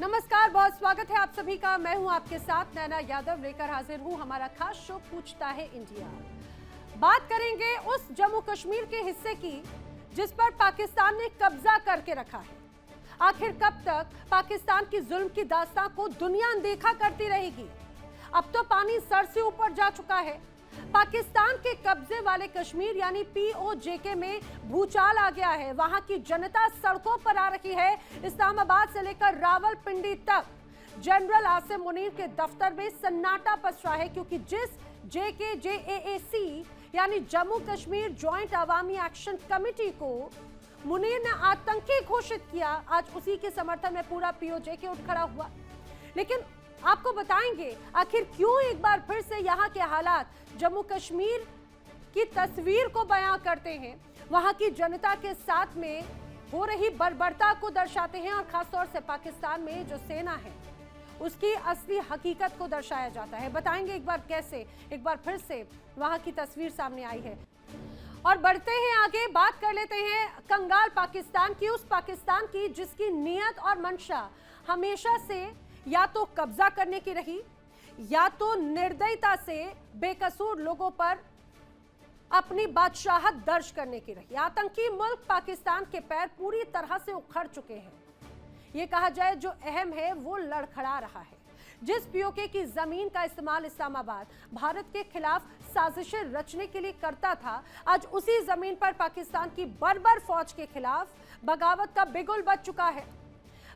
नमस्कार, बहुत स्वागत है आप सभी का। मैं हूं आपके साथ नैना यादव, लेकर हाजिर हूं हमारा खास शो पूछता है इंडिया। बात करेंगे उस जम्मू कश्मीर के हिस्से की जिस पर पाकिस्तान ने कब्जा करके रखा है। आखिर कब तक पाकिस्तान की जुल्म की दास्तां को दुनिया अनदेखा करती रहेगी? अब तो पानी सर से ऊपर जा चुका है। पाकिस्तान के कब्जे वाले कश्मीर यानी POJK में भूचाल आ गया है। वहां की जनता सड़कों पर आ रही है। इस्लामाबाद से लेकर रावलपिंडी तक जनरल आसिम मुनीर के दफ्तर में सन्नाटा पसरा है, क्योंकि जिस JKJAAC यानी जम्मू कश्मीर जॉइंट अवामी एक्शन कमेटी को मुनीर ने आतंकी घोषित किया, आज उसी के समर्थन में पूरा POJK उठ खड़ा हुआ। लेकिन आपको बताएंगे आखिर क्यों एक बार फिर से यहाँ के हालात जम्मू कश्मीर की तस्वीर को बयां करते हैं, वहां की जनता के साथ में हो रही बर्बरता को दर्शाते हैं, और खासतौर से पाकिस्तान में जो सेना है उसकी असली हकीकत को दर्शाया जाता है। बताएंगे एक बार कैसे एक बार फिर से वहां की तस्वीर सामने आई है। और बढ़ते हैं आगे, बात कर लेते हैं कंगाल पाकिस्तान की, उस पाकिस्तान की जिसकी नीयत और मंशा हमेशा से या तो कब्जा करने की रही या तो निर्दयता से बेकसूर लोगों पर अपनी बादशाहत दर्ज करने की रही। आतंकी मुल्क पाकिस्तान के पैर पूरी तरह से उखड़ चुके हैं। ये कहा जाए जो अहम है वो लड़खड़ा रहा है। जिस POK की जमीन का इस्तेमाल इस्लामाबाद भारत के खिलाफ साजिशें रचने के लिए करता था, आज उसी जमीन पर पाकिस्तान की बर्बर फौज के खिलाफ बगावत का बिगुल बज चुका है।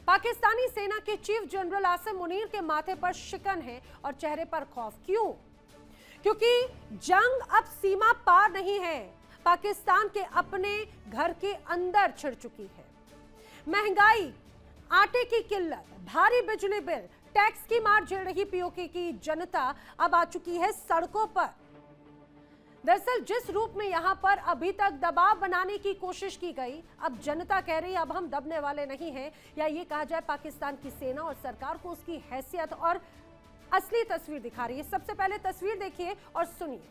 पाकिस्तानी सेना के चीफ जनरल आसिम मुनीर के माथे पर शिकन है और चेहरे पर खौफ। क्यों? क्योंकि जंग अब सीमा पार नहीं है, पाकिस्तान के अपने घर के अंदर छिड़ चुकी है। महंगाई, आटे की किल्लत, भारी बिजली बिल, टैक्स की मार झेल रही POK की जनता अब आ चुकी है सड़कों पर। दरअसल जिस रूप में यहां पर अभी तक दबाव बनाने की कोशिश की गई, अब जनता कह रही है अब हम दबने वाले नहीं हैं, या ये कहा जाए पाकिस्तान की सेना और सरकार को उसकी हैसियत और असली तस्वीर दिखा रही है। सबसे पहले तस्वीर देखिए और सुनिए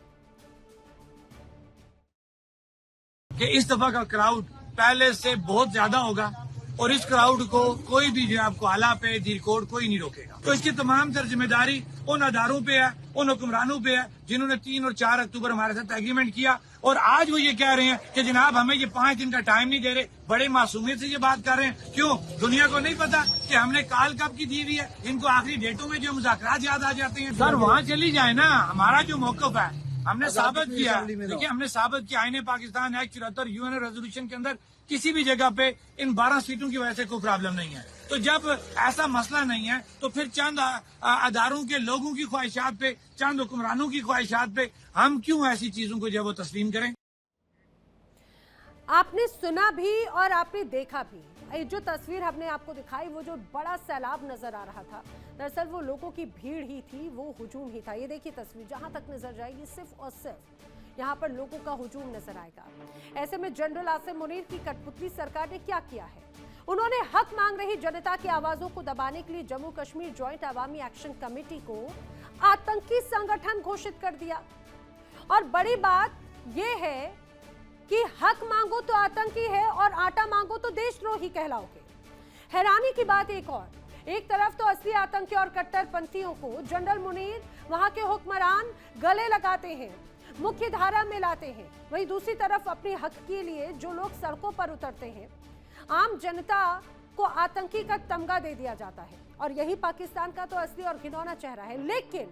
कि इस दफा का क्राउड पहले से बहुत ज्यादा होगा और इस क्राउड को कोई भी जो आपको आला पे जीरकोट कोई नहीं रोकेगा। तो इसकी तमाम तर जिम्मेदारी उन अदारों पे है, उन हुक्मरानों पे है जिन्होंने 3 और 4 अक्टूबर हमारे साथ एग्रीमेंट किया, और आज वो ये कह रहे हैं कि जनाब हमें ये 5 दिन का टाइम नहीं दे रहे। बड़े मासूमियत से ये बात कर रहे हैं। क्यों? दुनिया को नहीं पता कि हमने काल कब की दी हुई है? इनको आखिरी डेटों में जो मुज़ाकरात याद आ जाते हैं। सर वहाँ चली जाए ना, हमारा जो मौकफ है हमने साबित किया। देखिए हमने साबित किया, आईने पाकिस्तान एक्ट 74 UN रेजोल्यूशन के अंदर किसी भी जगह पे इन 12 सीटों की वजह से कोई प्रॉब्लम नहीं है। तो जब ऐसा मसला नहीं है तो फिर चंद अदारों के लोगों की ख्वाहिशात पे, चंद हुक्मरानों की ख्वाहिशात पे हम क्यों ऐसी चीजों को जब वो तस्लीम करें? आपने सुना भी और आपने देखा भी। ये जो तस्वीर हमने आपको दिखाई, वो जो बड़ा सैलाब नजर आ रहा था, दरअसल वो लोगों की भीड़ ही थी, वो हुजूम ही था। ये देखिए तस्वीर, जहां तक नजर जाएगी सिर्फ और सिर्फ यहाँ पर लोगों का हुजूम नजर आएगा। ऐसे में जनरल आसिम मुनीर की कठपुतली सरकार ने क्या किया है? उन्होंने हक मांग रही जनता की आवाजों को दबाने के लिए जम्मू कश्मीर जॉइंट अवामी एक्शन कमेटी को आतंकी संगठन घोषित कर दिया। और बड़ी बात यह है कि हक मांगो तो आतंकी है और आटा मांगो तो देशद्रोही कहलाओगे। हैरानी की बात एक और, एक तरफ तो असली आतंकी और कट्टरपंथियों को जनरल मुनीर, वहां के हुक्मरान गले लगाते हैं, मुख्य धारा में लाते हैं, वहीं दूसरी तरफ अपने हक के लिए जो लोग सड़कों पर उतरते हैं, आम जनता को आतंकी का तमगा दे दिया जाता है। और यही पाकिस्तान का तो असली और घिनौना चेहरा है। लेकिन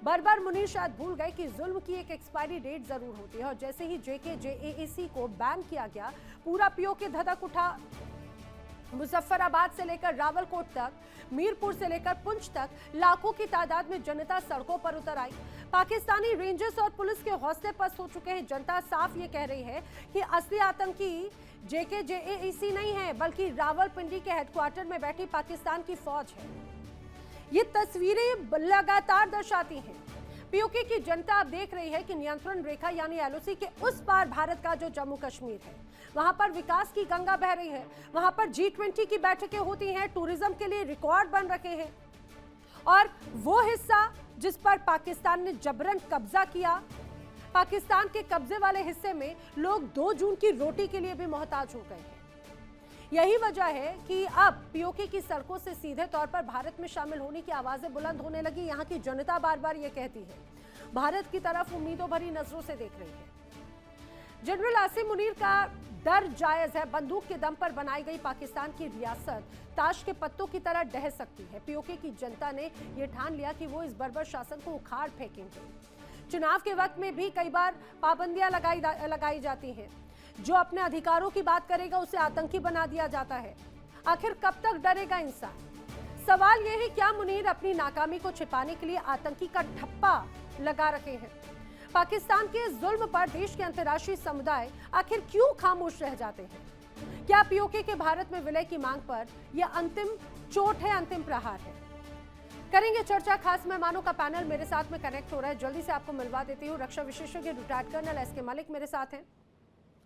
बर्बर मुनीर शायद भूल गए कि जुल्म की एक एक्सपायरी डेट जरूर होती है, और जैसे ही JKJAAC को बैन किया गया, पूरा POK धधक उठा। मुजफ्फराबाद से लेकर रावलकोट तक, मीरपुर से लेकर पुंछ तक लाखों की तादाद में जनता सड़कों पर उतर आई। पाकिस्तानी रेंजर्स और पुलिस के हौसले पस्त हो चुके हैं। जनता साफ ये कह रही है कि असली आतंकी JKJAAC नहीं है, बल्कि रावलपिंडी के हेडक्वार्टर में बैठी पाकिस्तान की फौज है। ये तस्वीरें लगातार दर्शाती हैं POK की जनता अब देख रही है कि नियंत्रण रेखा यानी LOC के उस पार भारत का जो जम्मू कश्मीर है, वहां पर विकास की गंगा बह रही है, वहां पर G20 की बैठकें होती हैं, टूरिज्म के लिए रिकॉर्ड बन रखे हैं, और वो हिस्सा जिस पर पाकिस्तान ने जबरन कब्जा किया, पाकिस्तान के कब्जे वाले हिस्से में लोग 2 जून की रोटी के लिए भी मोहताज हो गए हैं। यही वजह है कि अब पीओके की सड़कों से सीधे तौर पर भारत में शामिल होने की आवाजें बुलंद होने लगी। यहाँ की जनता बार बार ये कहती है, भारत की तरफ उम्मीदों भरी नजरों से देख रही है। जनरल आसिम मुनीर का डर जायज है। बंदूक के दम पर बनाई गई पाकिस्तान की रियासत ताश के पत्तों की तरह ढह सकती है। पीओके की जनता ने यह ठान लिया कि वो इस बर्बर शासन को उखाड़ फेंकेंगे। चुनाव के वक्त में भी कई बार पाबंदियां लगाई जाती हैं। जो अपने अधिकारों की बात करेगा उसे आतंकी बना दिया जाता है। आखिर कब तक डरेगा इंसान? सवाल यह है, क्या मुनीर अपनी नाकामी को छिपाने के लिए आतंकी का ठप्पा लगा रखे हैं? पाकिस्तान के जुल्म पर देश के अंतर्राष्ट्रीय समुदाय आखिर क्यों खामोश रह जाते हैं? क्या पीओके के भारत में विलय की मांग पर यह अंतिम चोट है, अंतिम प्रहार है? करेंगे चर्चा। खास मेहमानों का पैनल मेरे साथ में कनेक्ट हो रहा है। जल्दी से आपको मिलवा देती हूँ। रक्षा विशेषज्ञ रिटायर्ड कर्नल एस के मलिक मेरे साथ हैं।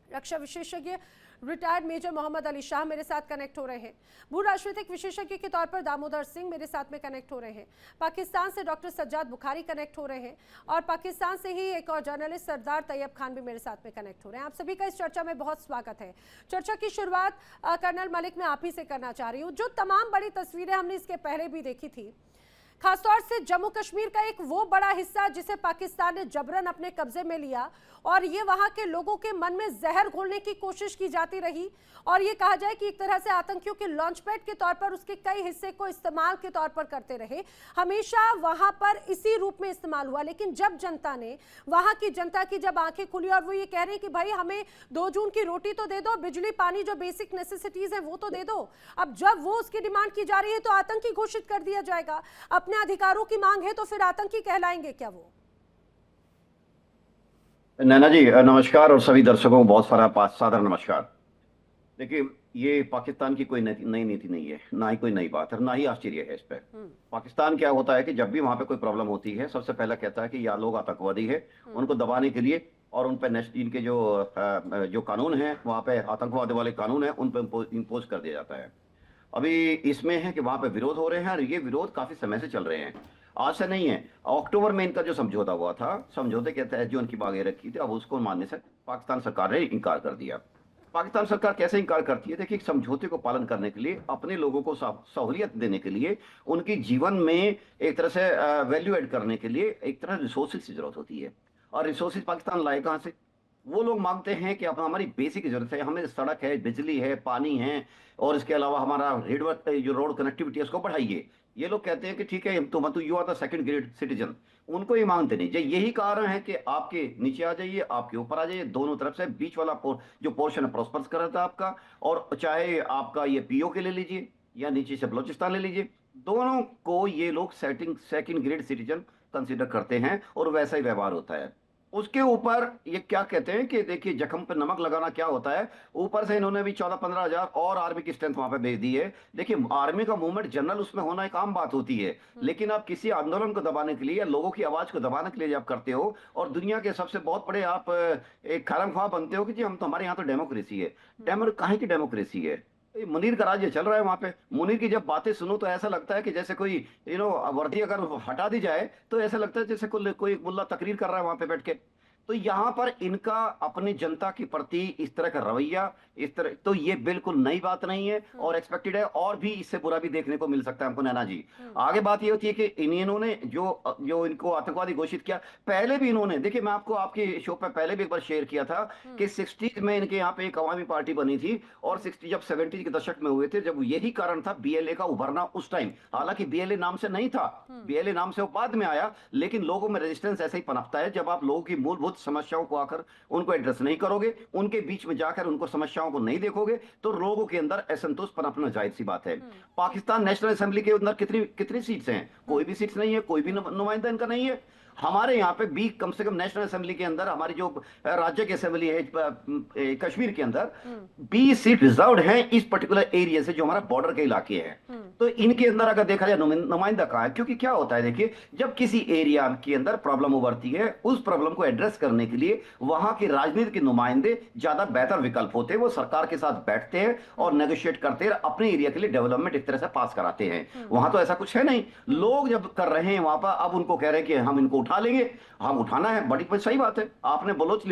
रक्षा विशेषज्ञ रिटायर्ड मेजर मोहम्मद अली शाह मेरे साथ कनेक्ट हो रहे हैं। भू राजनीतिक विशेषज्ञ के तौर पर दामोदर सिंह मेरे साथ में कनेक्ट हो रहे हैं। पाकिस्तान से डॉक्टर सज्जाद बुखारी कनेक्ट हो रहे हैं और पाकिस्तान से ही एक और जर्नलिस्ट सरदार तैयब खान भी मेरे साथ में कनेक्ट हो रहे हैं। आप सभी का इस चर्चा में बहुत स्वागत है। चर्चा की शुरुआत कर्नल मलिक मैं आप ही से करना चाह रही हूँ। जो तमाम बड़ी तस्वीरें हमने इसके पहले भी देखी थी, खासतौर से जम्मू कश्मीर का एक वो बड़ा हिस्सा जिसे पाकिस्तान ने जबरन अपने कब्जे में लिया और ये वहां के लोगों के मन में जहर घोलने की कोशिश की जाती रही और ये कहा जाए कि एक तरह से आतंकियों के लॉन्च पैड के तौर पर उसके कई हिस्से को इस्तेमाल के तौर पर करते रहे। हमेशा वहां पर इसी रूप में इस्तेमाल हुआ। लेकिन जब जनता ने, वहां की जनता की जब आंखें खुली और वो ये कह रहे हैं कि भाई हमें 2 जून की रोटी तो दे दो, बिजली पानी जो बेसिक नेसेसिटीज है वो तो दे दो, अब जब वो उसकी डिमांड की जा रही है तो आतंकी घोषित कर दिया जाएगा। अपने अधिकारों की मांग है तो फिर आतंकी कहलाएंगे क्या वो? नैना जी नमस्कार और सभी दर्शकों को बहुत सारा सादर नमस्कार। देखिए, ये पाकिस्तान की कोई नई नीति नहीं है, ना ही कोई नई बात है, ना ही आश्चर्य है इस पे। पाकिस्तान क्या होता है कि जब भी वहां पे कोई प्रॉब्लम होती है सबसे पहला कहता है कि या लोग आतंकवादी है, उनको दबाने के लिए और उन पे इनके जो कानून है वहां पे आतंकवाद वाले कानून है उन पे इम्पोज कर दिया जाता है। अभी इसमें है कि वहां पे विरोध हो रहे हैं और ये विरोध काफी समय से चल रहे हैं, आज से नहीं है। अक्टूबर में इनका जो समझौता हुआ था, समझौते के तहत जो उनकी मांगे रखी थी, अब उसको मानने से पाकिस्तान सरकार ने इनकार कर दिया। पाकिस्तान सरकार कैसे इनकार करती है? देखिए, समझौते को पालन करने के लिए, अपने लोगों को सहूलियत देने के लिए, उनकी जीवन में एक तरह से वैल्यू एड करने के लिए एक तरह रिसोर्सेज की जरूरत होती है। और रिसोर्सेज पाकिस्तान लाए कहाँ से? वो लोग मांगते हैं कि अब हमारी बेसिक जरूरत है, हमें सड़क है, बिजली है, पानी है और इसके अलावा हमारा जो रोड कनेक्टिविटी है उसको बढ़ाइए। ये लोग कहते हैं कि ठीक है, तुम you are the second grade citizen. उनको ये मांगते नहीं। यही कारण है कि आपके नीचे आ जाइए, आपके ऊपर आ जाइए, दोनों तरफ से बीच वाला जो पोर्शन है प्रॉस्पर्स कर रहा था आपका। और चाहे आपका ये पीओके ले लीजिए या नीचे से बलोचिस्तान ले लीजिए, दोनों को ये लोग सेकंड ग्रेड सिटीजन कंसिडर करते हैं और वैसा ही व्यवहार होता है। उसके ऊपर ये क्या कहते हैं कि देखिए, जख्म पे नमक लगाना क्या होता है। ऊपर से इन्होंने भी 14-15 हजार और आर्मी की स्ट्रेंथ वहां पे भेज दी है। देखिए, आर्मी का मूवमेंट जनरल उसमें होना एक आम बात होती है, लेकिन आप किसी आंदोलन को दबाने के लिए या लोगों की आवाज को दबाने के लिए जब करते हो और दुनिया के सबसे बहुत बड़े आप एक खामख्वाह बनते हो कि जी हम तो, हमारे यहाँ तो डेमोक्रेसी है। काहे की डेमोक्रेसी है? मुनीर का राज्य चल रहा है वहां पे। मुनीर की जब बातें सुनो तो ऐसा लगता है कि जैसे कोई वर्दी अगर हटा दी जाए तो ऐसा लगता है जैसे कोई मुल्ला तकरीर कर रहा है वहां पे बैठ के। तो यहाँ पर इनका अपनी जनता के प्रति इस तरह का रवैया, इस तरह, तो ये बिल्कुल नई बात नहीं है और एक्सपेक्टेड है, और भी इससे बुरा भी देखने को मिल सकता है हमको। नैना जी, आगे बात ये होती है कि इन्होंने जो इनको आतंकवादी घोषित किया, पहले भी इन्होंने, देखिए मैं आपको आपके शो पर पहले भी एक बार शेयर किया था कि 60s में इनके यहाँ पे एक अवामी पार्टी बनी थी और 60 जब 70 के दशक में हुए थे, जब यही कारण था बीएलए का उभरना उस टाइम। हालांकि बीएलए नाम से नहीं था, बीएलए नाम से वो बाद में आया, लेकिन लोगों में रेजिस्टेंस ऐसे ही पनपता है जब आप लोगों की मूलभूत समस्याओं को आकर उनको एड्रेस नहीं करोगे, उनके बीच में जाकर उनको समस्याओं को नहीं देखोगे, तो लोगों के अंदर असंतोष पनपना जाहिर सी बात है। पाकिस्तान नेशनल असेंबली के अंदर कितनी सीट्स हैं? कोई भी सीट्स नहीं है, कोई भी नुमाइंदा इनका नहीं है। हमारे यहाँ पे भी कम से कम नेशनल असेंबली के अंदर, हमारी जो राज्य की असेंबली है कश्मीर के अंदर, 20 सीट रिजर्व्ड हैं इस पर्टिकुलर एरिया से जो हमारा बॉर्डर के इलाके हैं। तो इनके अंदर अगर देखा जाए नुमाइंदा कहाँ है? क्योंकि क्या होता है, देखिए, जब किसी एरिया के अंदर प्रॉब्लम उभरती है, उस प्रॉब्लम को एड्रेस करने के लिए वहां के राजनीति के नुमाइंदे ज्यादा बेहतर विकल्प होते हैं। वो सरकार के साथ बैठते हैं और नेगोशिएट करते हैं, अपने एरिया के लिए डेवलपमेंट इस तरह से पास कराते हैं। वहां तो ऐसा कुछ है नहीं। लोग जब कर रहे हैं वहां पर, अब उनको कह रहे हैं कि हम इनको उठा लेंगे। हम उठाना है, बड़ी सही बात है। आपने बलोच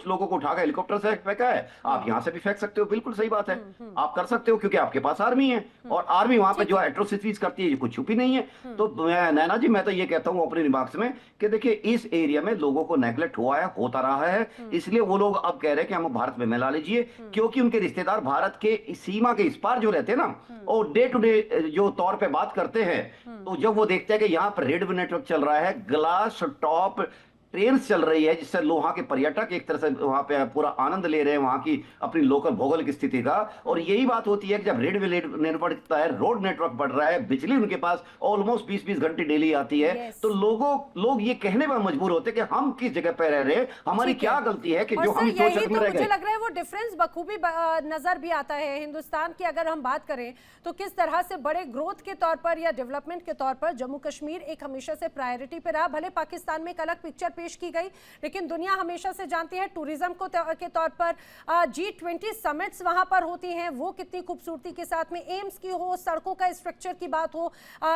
लोगों को उठाकर हेलीकॉप्टर से फेंका है, आप यहाँ से भी फेंक सकते हो, बिल्कुल सही बात है। आप कर सकते हो क्योंकि आपके पास आर्मी है, और आर्मी वहां पे जो एट्रोसिटीज करती है ये कुछ छुपी नहीं है। तो नैना जी, मैं तो ये कहता हूँ अपने रिमार्क्स में कि देखिए इस एरिया में लोगों को नेग्लेक्ट हुआ है, होता रहा है, इसलिए वो लोग अब कह रहे हैं कि हम भारत में मिला लीजिए, क्योंकि उनके रिश्तेदार भारत के सीमा के इस पार जो रहते हैं ना, और डे टू डे जो तौर पे बात करते हैं, तो जब वो देखते हैं कि यहाँ पर रेड नेटवर्क चल रहा है, ग्लास टॉप ट्रेन चल रही है, जिससे वहां के पर्यटक एक तरह से वहां पे पूरा आनंद ले रहे हैं वहां की अपनी लोकल भौगोलिक स्थिति का। और यही बात होती है कि जब रेड नेटवर्क है, रोड नेटवर्क बढ़ रहा है, बिजली उनके पास ऑलमोस्ट 20-20 घंटे डेली आती है, तो लोग ये कहने में मजबूर होते हैं कि हम किस जगह पे रह रहे हैं, हमारी क्या गलती है कि जो हम सोच रहे हैं। मुझे लग रहा है वो डिफरेंस बखूबी नजर भी आता है हिंदुस्तान की। अगर हम बात करें तो किस तरह से बड़े ग्रोथ के तौर पर या डेवलपमेंट के तौर पर जम्मू कश्मीर एक हमेशा से प्रायोरिटी पे रहा। भले पाकिस्तान में एक अलग पिक्चर पेश की गई, लेकिन दुनिया हमेशा से जानती है टूरिज्म को के तौर पर G20 समिट्स वहां पर होती हैं, वो कितनी खूबसूरती के साथ में, एम्स की हो, सड़कों का स्ट्रक्चर की बात हो,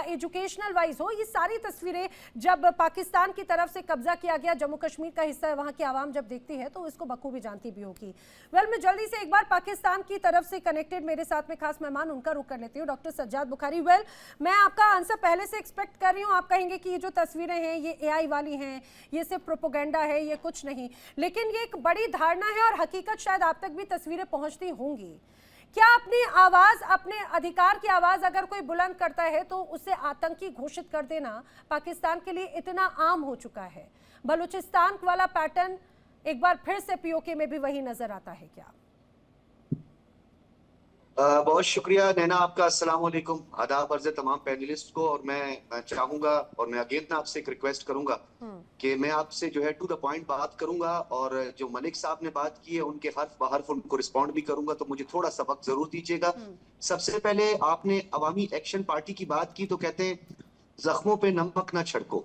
एजुकेशनल वाइज हो, ये सारी तस्वीरें जब पाकिस्तान की तरफ से कब्जा किया गया जम्मू कश्मीर का हिस्सा है, वहां की आवाम जब देखती है तो इसको बखूबी जानती भी होगी। मैं जल्दी से एक बार पाकिस्तान की तरफ से कनेक्टेड मेरे साथ में खास मेहमान उनका रुख कर लेती हूँ, डॉक्टर सज्जाद बुखारी। मैं आपका आंसर पहले से एक्सपेक्ट कर रही हूँ, आप कहेंगे कि ये जो तस्वीरें हैं ये AI वाली हैं, ये सिर्फ प्रोपोगेंडा है, ये कुछ नहीं, लेकिन ये एक बड़ी धारणा है और हकीकत शायद आप तक भी तस्वीरें पहुंचती होंगी। क्या अपनी आवाज, अपने अधिकार की आवाज अगर कोई बुलंद करता है तो उसे आतंकी घोषित कर देना पाकिस्तान के लिए इतना आम हो चुका है? बलूचिस्तान वाला पैटर्न एक बार फिर से POK में भी वही नजर आता है क्या? बहुत शुक्रिया नैना आपका। अस्सलाम वालेकुम, आदाब अर्ज़ तमाम पैनलिस्ट को। और मैं चाहूंगा और मैं अगेन आपसे एक रिक्वेस्ट करूंगा कि मैं आपसे जो है टू द पॉइंट बात करूंगा, और जो मलिक साहब ने बात की है उनके हर्फ बहर्फ उनको रिस्पॉन्ड भी करूंगा, तो मुझे थोड़ा सा वक्त जरूर दीजिएगा। सबसे पहले आपने अवामी एक्शन पार्टी की बात की, तो कहते हैं जख्मों पे नमक ना छिड़को,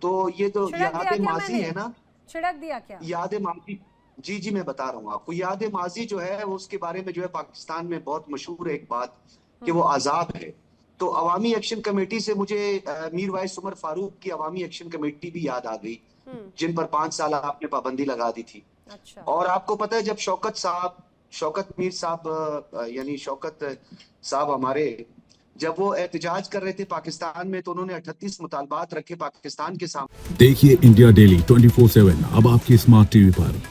तो ये तो याद माजी है ना, छिड़क दिया क्या? याद माजी, जी मैं बता रहा हूँ आपको। याद माजी जो है वो उसके बारे में जो है पाकिस्तान में बहुत मशहूर है एक बात कि वो आजाद है। तो अवामी एक्शन कमेटी से मुझे मीर वाइस उमर फारूक की अवामी एक्शन कमेटी भी याद आ गई, जिन पर 5 साल आपने पाबंदी लगा दी थी। अच्छा। और आपको पता है जब शौकत मीर साहब यानी शौकत साहब हमारे, जब वो एहतजाज कर रहे थे पाकिस्तान में, तो उन्होंने 38 मुतालबात रखे पाकिस्तान के सामने। देखिए इंडिया डेली 24/7 अब आपकी स्मार्ट टीवी पर।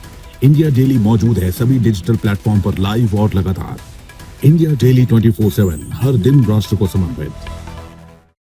इंडिया डेली मौजूद है सभी डिजिटल प्लेटफॉर्म पर लाइव और लगातार। इंडिया डेली 24/7 हर दिन राष्ट्र को समर्पित।